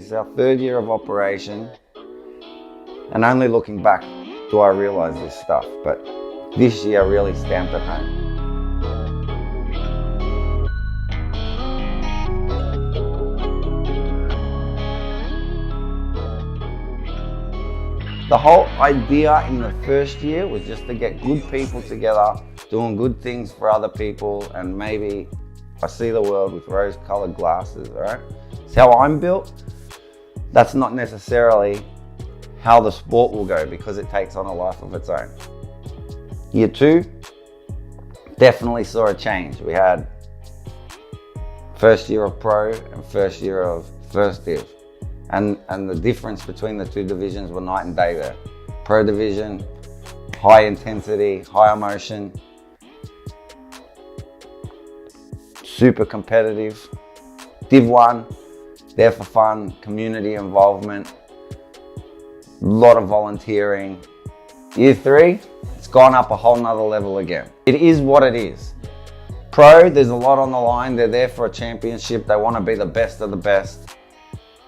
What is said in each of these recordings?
This is our 3rd year of operation, and only looking back do I realise this stuff, but this year really stamped it home. The whole idea in the first year was just to get good people together, doing good things for other people, and maybe I see the world with rose-coloured glasses, all right? It's how I'm built. That's not necessarily how the sport will go, because it takes on a life of its own. Year 2, definitely saw a change. We had first year of pro and first year of first div. And the difference between the 2 divisions were night and day there. Pro division, high intensity, high emotion, super competitive. Div 1, there for fun, community involvement, a lot of volunteering. Year 3, it's gone up a whole nother level again. It is what it is. Pro, there's a lot on the line. They're there for a championship. They want to be the best of the best.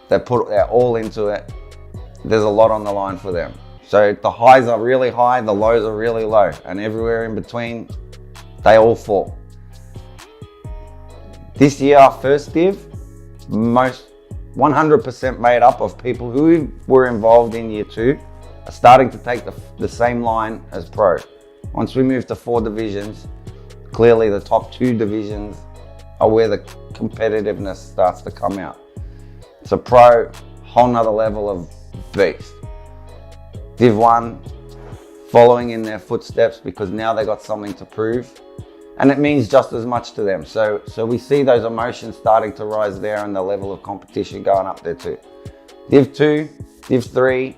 They put their all into it. There's a lot on the line for them. So the highs are really high, the lows are really low, and everywhere in between, they all fall. This year, first div, most 100% made up of people who were involved in year 2 are starting to take the same line as pro. Once we move to 4 divisions, clearly the top 2 divisions are where the competitiveness starts to come out. So pro, whole nother level of beast. Div 1, following in their footsteps because now they got something to prove. And it means just as much to them. So we see those emotions starting to rise there and the level of competition going up there too. Div 2, Div 3,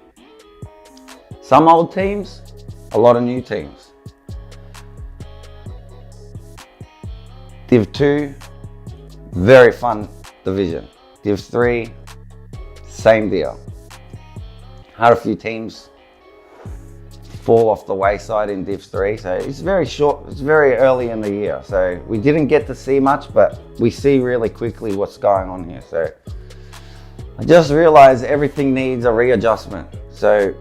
some old teams, a lot of new teams. Div 2, very fun division. Div 3, same deal. Had a few teams fall off the wayside in Div 3, so it's very short, it's very early in the year, so we didn't get to see much, but we see really quickly what's going on here. So I just realized everything needs a readjustment. So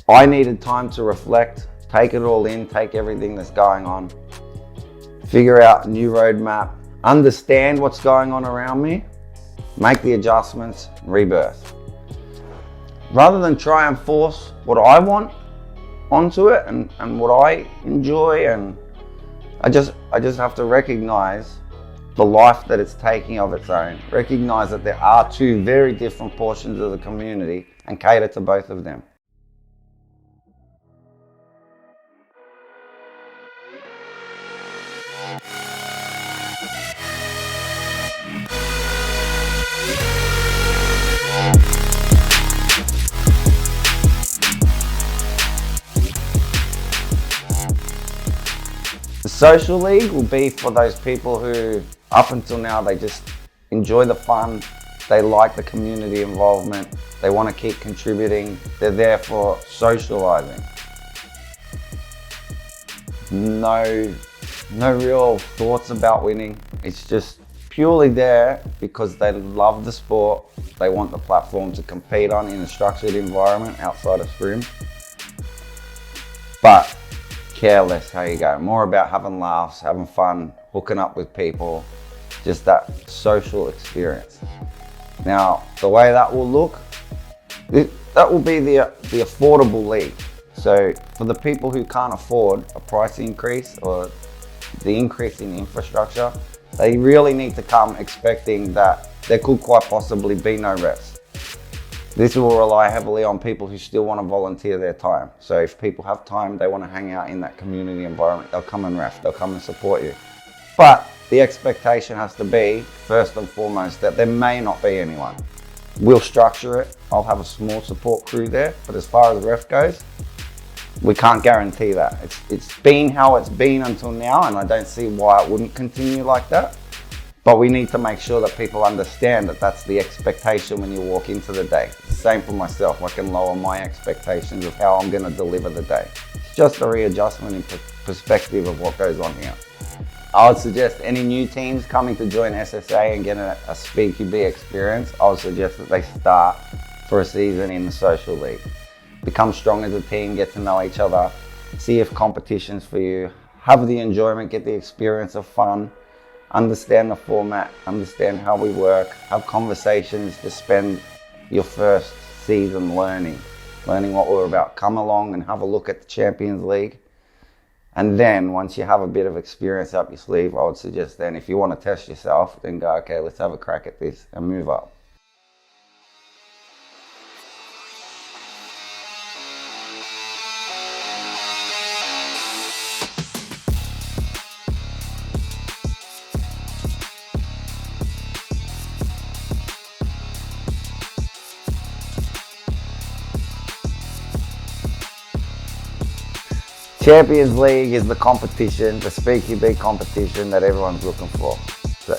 I needed time to reflect, take it all in, take everything that's going on, figure out a new roadmap, understand what's going on around me, make the adjustments, rebirth. Rather than try and force what I want onto it and what I enjoy, and I just have to recognize the life that it's taking of its own. Recognize that there are 2 very different portions of the community and cater to both of them. The social league will be for those people who, up until now, they just enjoy the fun, they like the community involvement, they want to keep contributing, they're there for socializing. No real thoughts about winning. It's just purely there because they love the sport, they want the platform to compete on in a structured environment outside of Scrim. But care less how you go, more about having laughs, having fun, hooking up with people, just that social experience. Now, the way that will look, that will be the affordable league. So for the people who can't afford a price increase or the increase in infrastructure, they really need to come expecting that there could quite possibly be no reps. This will rely heavily on people who still want to volunteer their time. So if people have time, they want to hang out in that community environment, they'll come and ref, they'll come and support you. But the expectation has to be, first and foremost, that there may not be anyone. We'll structure it. I'll have a small support crew there, but as far as ref goes, we can't guarantee that. It's been how it's been until now, and I don't see why it wouldn't continue like that. But we need to make sure that people understand that that's the expectation when you walk into the day. Same for myself, I can lower my expectations of how I'm going to deliver the day. It's just a readjustment in perspective of what goes on here. I would suggest any new teams coming to join SSA and get a SpeedQB experience, I would suggest that they start for a season in the social league. Become strong as a team, get to know each other, see if competition's for you, have the enjoyment, get the experience of fun, understand the format, understand how we work, have conversations to spend your first season learning what we're about. Come along and have a look at the Champions League. And then once you have a bit of experience up your sleeve, I would suggest then if you want to test yourself, then go, okay, let's have a crack at this and move up. Champions League is the competition, the SpeedQB competition that everyone's looking for. So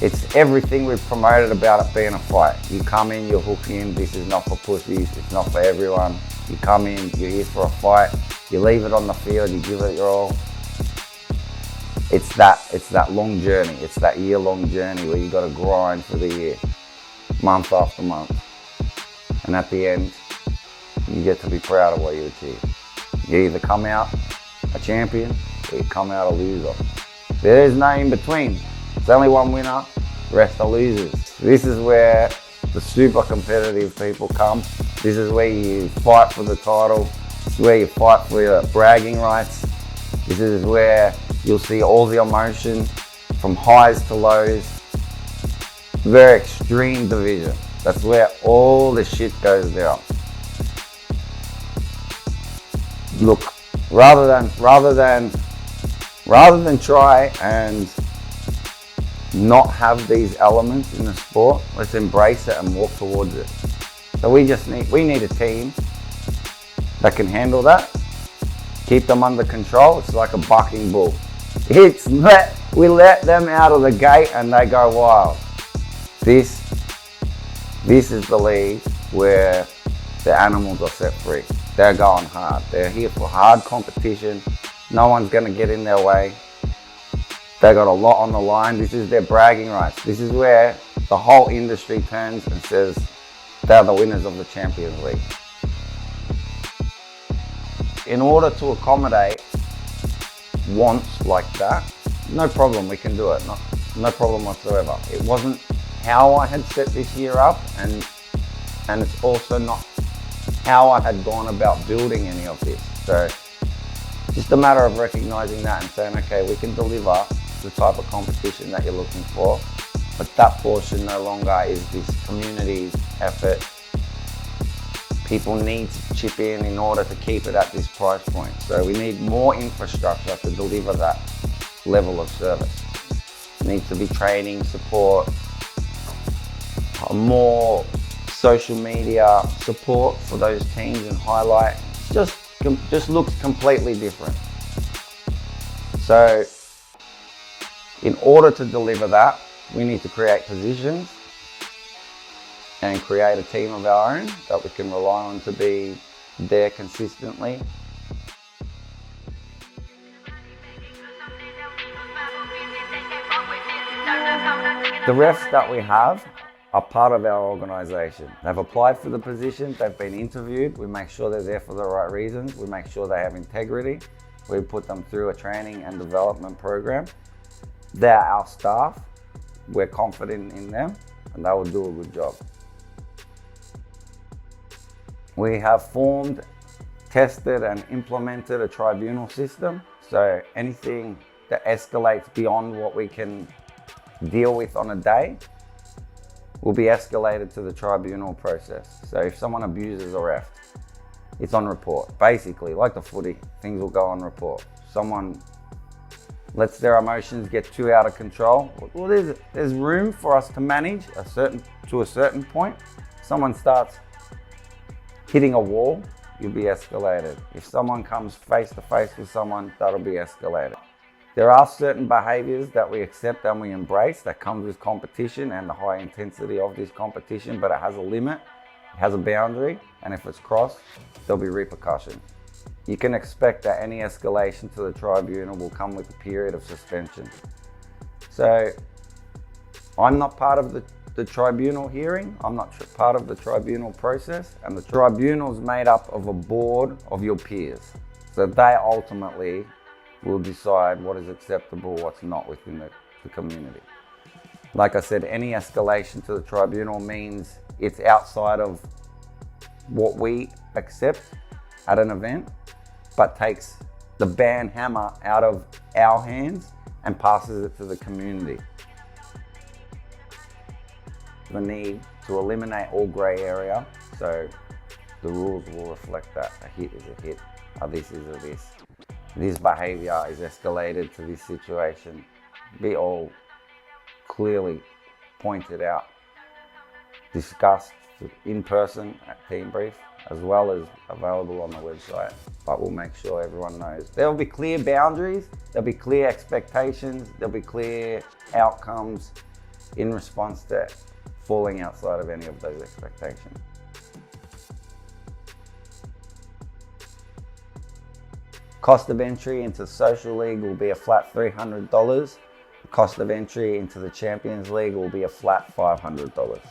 it's everything we've promoted about it being a fight. You come in, you hook in, this is not for pussies, it's not for everyone. You come in, you're here for a fight, you leave it on the field, you give it your all. It's that long journey, it's that year-long journey where you got to grind for the year, month after month. And at the end, you get to be proud of what you achieve. You either come out a champion or you come out a loser. There is no in between. There's only one winner, the rest are losers. This is where the super competitive people come. This is where you fight for the title. This is where you fight for your bragging rights. This is where you'll see all the emotion from highs to lows. Very extreme division. That's where all the shit goes down. Look, rather than try and not have these elements in the sport, let's embrace it and walk towards it. So we need a team that can handle that, keep them under control. It's like a bucking bull. We let them out of the gate and they go wild. This is the league where the animals are set free. They're going hard. They're here for hard competition. No one's going to get in their way. They got a lot on the line. This is their bragging rights. This is where the whole industry turns and says they're the winners of the Champions League. In order to accommodate wants like that, no problem, we can do it. No problem whatsoever. It wasn't how I had set this year up, and it's also not how I had gone about building any of this. So just a matter of recognizing that and saying, okay, we can deliver the type of competition that you're looking for, but that portion no longer is this community effort. People need to chip in order to keep it at this price point. So we need more infrastructure to deliver that level of service. It needs to be training, support, more social media support for those teams and highlight. Just looks completely different. So in order to deliver that, we need to create positions and create a team of our own that we can rely on to be there consistently. The refs that we have are part of our organisation. They've applied for the position, they've been interviewed, we make sure they're there for the right reasons, we make sure they have integrity, we put them through a training and development program. They're our staff, we're confident in them, and they will do a good job. We have formed, tested and implemented a tribunal system, so anything that escalates beyond what we can deal with on a day will be escalated to the tribunal process. So if someone abuses a ref, it's on report. Basically, like the footy, things will go on report. Someone lets their emotions get too out of control. Well, there's room for us to manage to a certain point. Someone starts hitting a wall, you'll be escalated. If someone comes face to face with someone, that'll be escalated. There are certain behaviours that we accept and we embrace that comes with competition and the high intensity of this competition, but it has a limit, it has a boundary, and if it's crossed, there'll be repercussions. you can expect that any escalation to the tribunal will come with a period of suspension. So I'm not part of the tribunal hearing, I'm not part of the tribunal process, and the tribunal is made up of a board of your peers. So they ultimately will decide what is acceptable, what's not within the community. Like I said, any escalation to the tribunal means it's outside of what we accept at an event, but takes the ban hammer out of our hands and passes it to the community. The need to eliminate all grey area, so the rules will reflect that a hit is a hit, a this is a this. This behaviour is escalated to this situation. Be all clearly pointed out, discussed in person at team brief, as well as available on the website. But we'll make sure everyone knows. There'll be clear boundaries, there'll be clear expectations, there'll be clear outcomes in response to falling outside of any of those expectations. Cost of entry into Social League will be a flat $300. The cost of entry into the Champions League will be a flat $500.